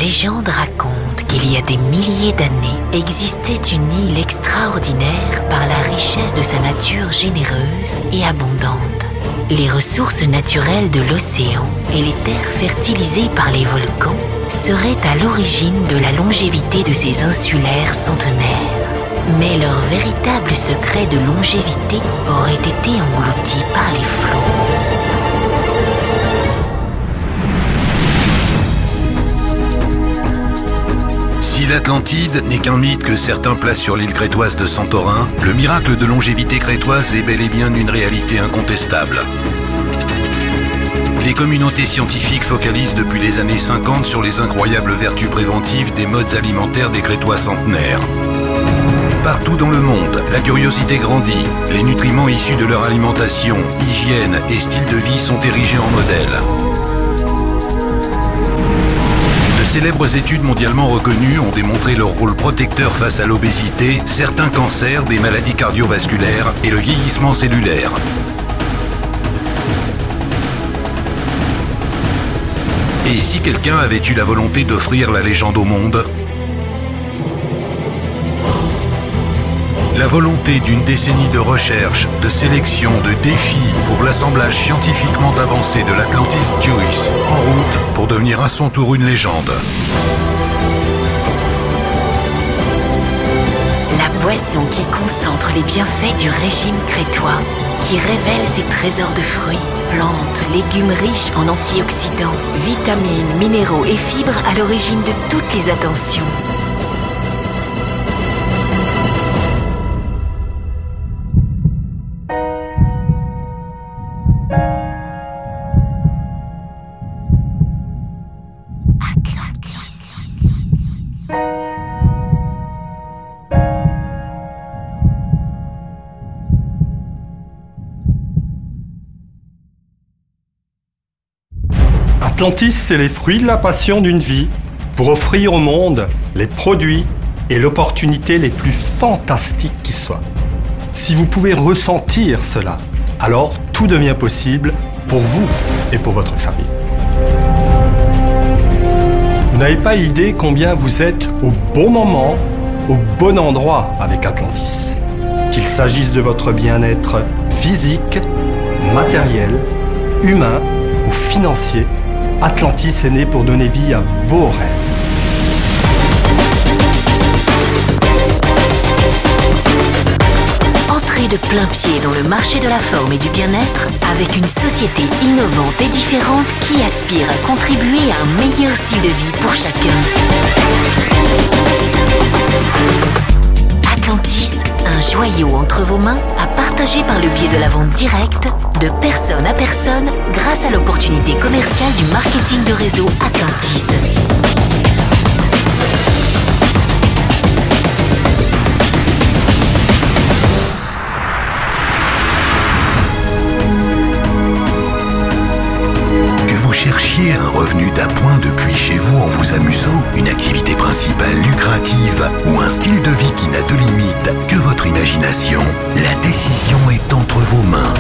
légende raconte qu'il y a des milliers d'années existait une île extraordinaire par la richesse de sa nature généreuse et abondante. Les ressources naturelles de l'océan et les terres fertilisées par les volcans seraient à l'origine de la longévité de ces insulaires centenaires. Mais leur véritable secret de longévité aurait été englouti par les flots. Si l'Atlantide n'est qu'un mythe que certains placent sur l'île crétoise de Santorin, le miracle de longévité crétoise est bel et bien une réalité incontestable. Les communautés scientifiques focalisent depuis les années 50 sur les incroyables vertus préventives des modes alimentaires des Crétois centenaires. Partout dans le monde, la curiosité grandit. Les nutriments issus de leur alimentation, hygiène et style de vie sont érigés en modèles. De célèbres études mondialement reconnues ont démontré leur rôle protecteur face à l'obésité, certains cancers, des maladies cardiovasculaires et le vieillissement cellulaire. Et si quelqu'un avait eu la volonté d'offrir la légende au monde ? La volonté d'une décennie de recherche, de sélection, de défis pour l'assemblage scientifiquement avancé de l'Atlantis Juice, en route pour devenir à son tour une légende. La boisson qui concentre les bienfaits du régime crétois, qui révèle ses trésors de fruits, plantes, légumes riches en antioxydants, vitamines, minéraux et fibres à l'origine de toutes les attentions. Atlantis, c'est les fruits de la passion d'une vie pour offrir au monde les produits et l'opportunité les plus fantastiques qui soient. Si vous pouvez ressentir cela, alors tout devient possible pour vous et pour votre famille. Vous n'avez pas idée combien vous êtes au bon moment, au bon endroit avec Atlantis. Qu'il s'agisse de votre bien-être physique, matériel, humain ou financier, Atlantis est né pour donner vie à vos rêves. Entrez de plein pied dans le marché de la forme et du bien-être avec une société innovante et différente qui aspire à contribuer à un meilleur style de vie pour chacun. Atlantis, un joyau entre vos mains à partager par le biais de la vente directe, de personne à personne, grâce à l'opportunité commerciale du marketing de réseau Atlantis. Que vous cherchiez un revenu d'appoint depuis chez vous en vous amusant, une activité principale lucrative ou un style de vie qui n'a de limite que votre imagination, la décision est entre vos mains.